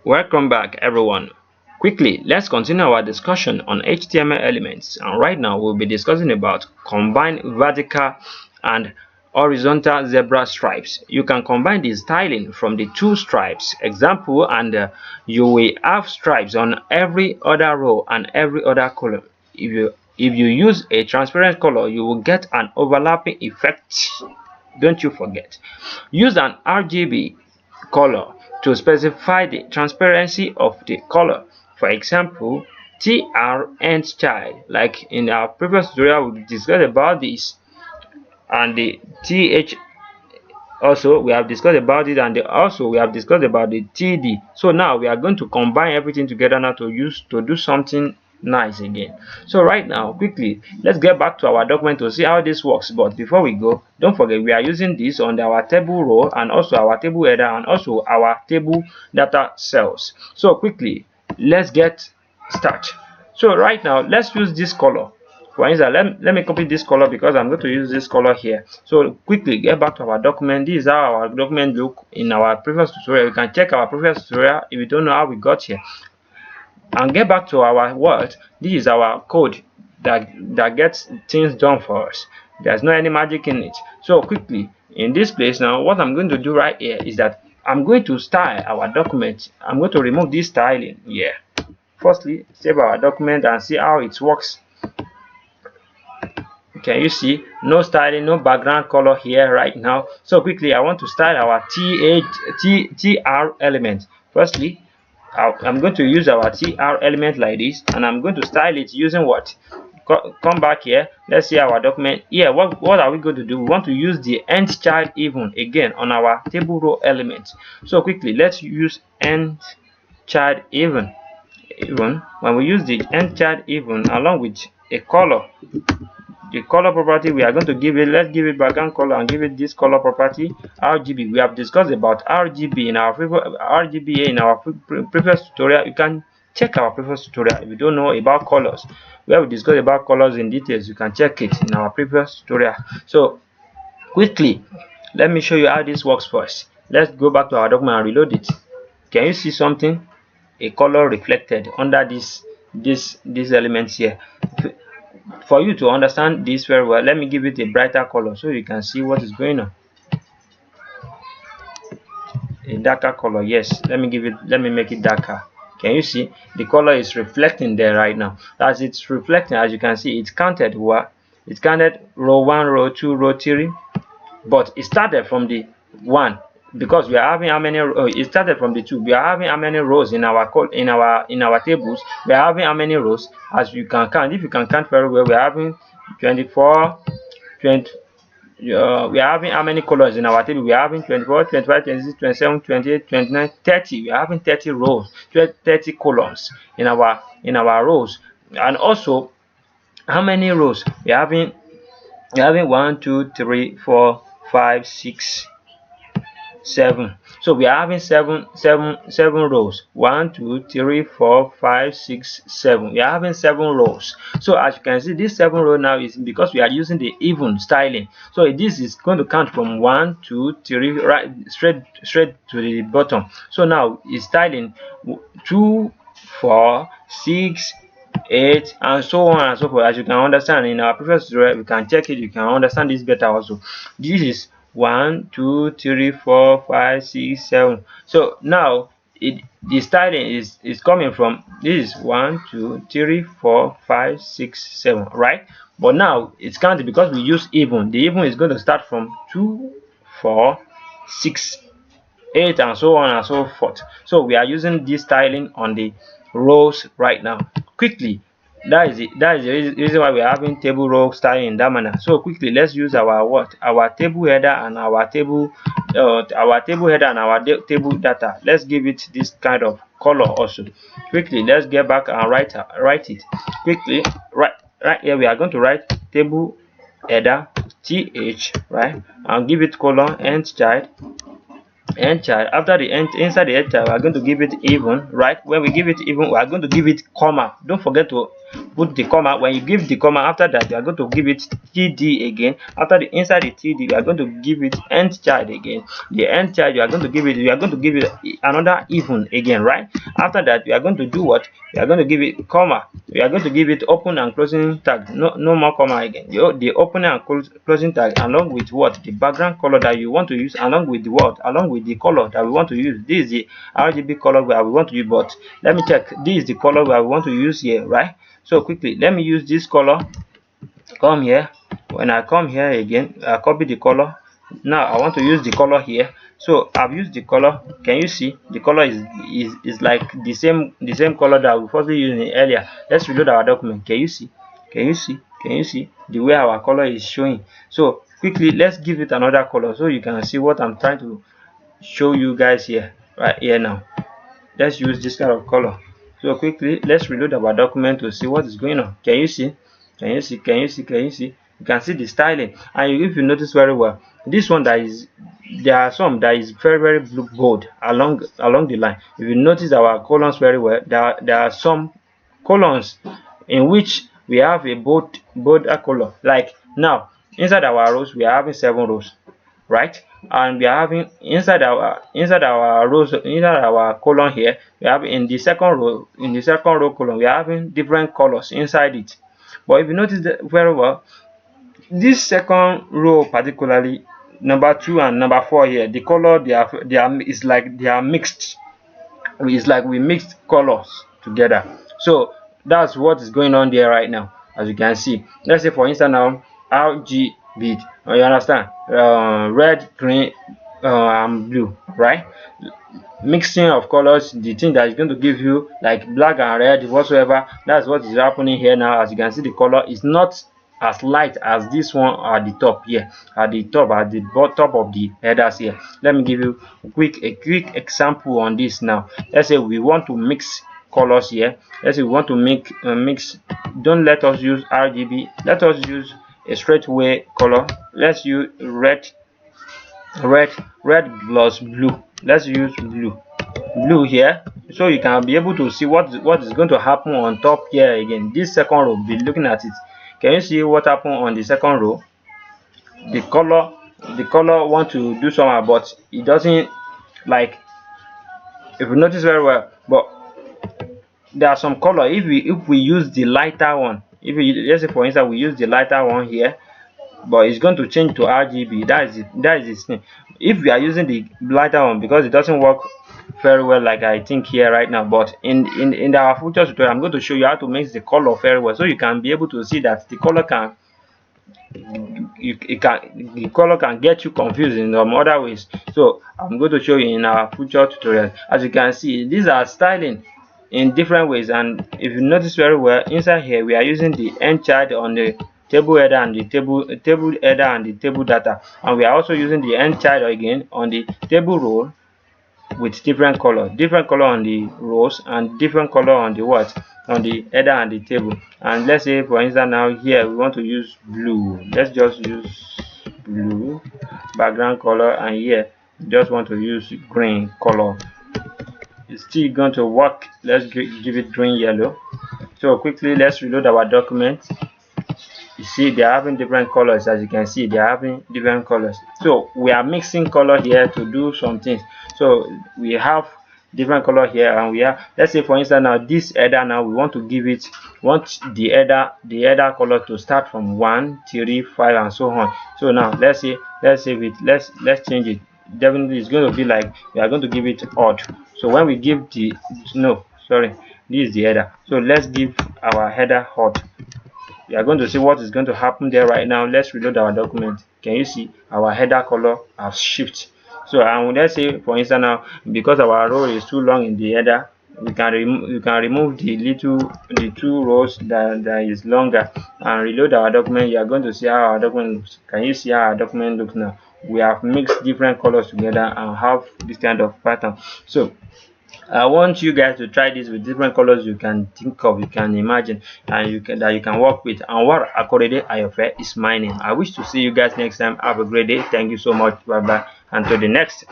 Welcome back, everyone. Quickly, let's continue our discussion on HTML elements. And right now, we'll be discussing about combined vertical and horizontal zebra stripes. You can combine the styling from the two stripes. Example, and you will have stripes on every other row and every other column. If you use a transparent color, you will get an overlapping effect. Don't you forget. Use an RGB color to specify the transparency of the color. For example, TR and child. Like in our previous tutorial, we discussed about this, and the TH also we have discussed about it, and also we have discussed about the TD. So now we are going to combine everything together now to do something nice again. So right now, quickly, let's get back to our document to see how this works. But before we go, don't forget we are using this on our table row and also our table header and also our table data cells. So quickly, let's get started. So right now, let's use this color. For instance, let me copy this color because I'm going to use this color here. So quickly get back to our document. This is how our document look in our previous tutorial. You can check our previous tutorial if you don't know how we got here. And get back to our Word. This is our code that gets things done for us. There's no any magic in it. So quickly, in this place now, what I'm going to do right here is that I'm going to style our document. I'm going to remove this styling here. Firstly, save our document and see how it works. Can you see no styling, no background color here right now? So quickly, I want to style our TR element. Firstly, I'm going to use our TR element like this, and I'm going to style it using what? Come back here. Let's see our document here. What are we going to do? We want to use the end child even again on our table row element. So quickly, let's use end child even. When we use the end child even along with a color, the color property we are going to give it, let's give it background color and give it this color property RGB. We have discussed about RGB in our previous tutorial. You can check our previous tutorial if you don't know about colors. We have discussed about colors in details. You can check it in our previous tutorial. So quickly, let me show you how this works first. Let's go back to our document and reload it. Can you see something? A color reflected under these elements here. For you to understand this very well, let me give it a brighter color so you can see what is going on. A darker color, yes. Let me make it darker. Can you see the color is reflecting there right now? As it's reflecting, as you can see, it's counted what? It counted row 1, row 2, row 3, but it started from the 1 because we are having how many it started from the 2. We are having how many rows in our tables? We are having how many rows? As you can count, if you can count very well, we are having 24, 20. We are having how many colors in our table? We are having 24, 25, 26, 27, 28, 29, 30. We are having 30 rows, 30 columns in our rows. And also, how many rows? We're having 1, 2, 3, 4, 5, 6, 7. So we are having seven rows. 1, 2, 3, 4, 5, 6, 7. We are having 7 rows. So as you can see, this 7 row now is because we are using the even styling. So this is going to count from 1, 2, 3, right straight to the bottom. So now it's styling 2, 4, 6, 8, and so on and so forth. As you can understand in our previous tutorial, we can check it. You can understand this better also. This is 1, 2, 3, 4, 5, 6, 7. So now the styling is coming from this is 1, 2, 3, 4, 5, 6, 7, right? But now it's counted because we use even. The even is going to start from 2, 4, 6, 8, and so on and so forth. So we are using this styling on the rows right now. Quickly, that is the reason why we are having table row styling in that manner. So quickly, let's use our table header and our table header and our table data. Let's give it this kind of color also. Quickly, let's get back and write it. Quickly, right here we are going to write table header th, right, and give it colon end child end child. After the end, inside the end child, we are going to give it even, right? When we give it even, we are going to give it comma. Don't forget to put the comma. When you give the comma, after that you are going to give it td again. After the inside the td, you are going to give it end child again. The end child, you are going to give it another even again, right? After that, you are going to do what? You are going to give it comma. We are going to give it open and closing tag. No more comma again. The opening and closing tag, along with what? The background color that you want to use, along with the what? Along with the color that we want to use. This is the RGB color that we want to use, but let me check. This is the color that we want to use here, right? So quickly, let me use this color. Come here. When I come here again, I copy the color. Now I want to use the color here. So I've used the color. Can you see the color is like the same color that we firstly used earlier? Let's reload our document. Can you see? Can you see the way our color is showing? So quickly, let's give it another color so you can see what I'm trying to show you guys here, right here now. Let's use this kind of color. So quickly, let's reload our document to see what is going on. Can you see? Can you see? You can see the styling. And if you notice very well, this one there are some that is very blue bold along the line. If you notice our columns very well, there are some columns in which we have a bolder color. Like now, inside our rows, we are having 7 rows, right? And we are having inside our rows, inside our column here, we have in the second row column, we are having different colors inside it. But if you notice that very well, this second row particularly, number 2 and number 4 here, the color is like they are mixed. It's like we mixed colors together. So that's what is going on there right now. As you can see, let's say for instance now, RGB, you understand, red, green, and blue, right? Mixing of colors, the thing that is going to give you like black and red whatsoever. That's what is happening here now. As you can see, the color is not as light as this one at the top here, at the top of the headers here. Let me give you a quick example on this now. Let's say we want to mix colors here. Let's say we want to make mix. Don't let us use RGB, let us use a straightaway color. Let's use red plus blue. Let's use blue here, so you can be able to see what is going to happen on top here. Again, this second row, be looking at it. Can you see what happened on the second row? The color want to do something, but it doesn't. Like, if you notice very well, but there are some color, if we use the lighter one, let's say for instance we use the lighter one here, but it's going to change to RGB. That is its thing. If we are using the lighter one, because it doesn't work very well like I think here right now, but in our future tutorial, I'm going to show you how to mix the color very well, so you can be able to see that the color can the color can get you confused in some other ways. So I'm going to show you in our future tutorial. As you can see, these are styling in different ways, and if you notice very well, inside here we are using the end child on the table header and the table header and the table data, and we are also using the end child again on the table row with different color on the rows and different color on the what, on the header and the table. And let's say for instance now here we want to use blue. Let's just use blue background color, and here just want to use green color. It's still going to work. Let's give it green yellow. So quickly, let's reload our document. You see they are having different colors. As you can see, they are having different colors. So we are mixing color here to do some things. So we have different color here, and we have, let's say for instance now, this header, now we want to give it, want the header color to start from 1, 3, 5 and so on. So now let's save it, let's change it. Definitely it's going to be like we are going to give it odd. So when we give the, no, sorry, this is the header, so let's give our header hot. You are going to see what is going to happen there right now. Let's reload our document. Can you see our header color has shifted? So and let's say for instance now, because our row is too long in the header, we can remove the 2 rows that is longer and reload our document. You are going to see how our document looks. Can you see how our document looks now? We have mixed different colors together and have this kind of pattern. So I want you guys to try this with different colors you can think of, you can imagine, and you can work with. Anwar Akorede Ayofe is my name. I wish to see you guys next time. Have a great day. Thank you so much. Bye bye. Until the next.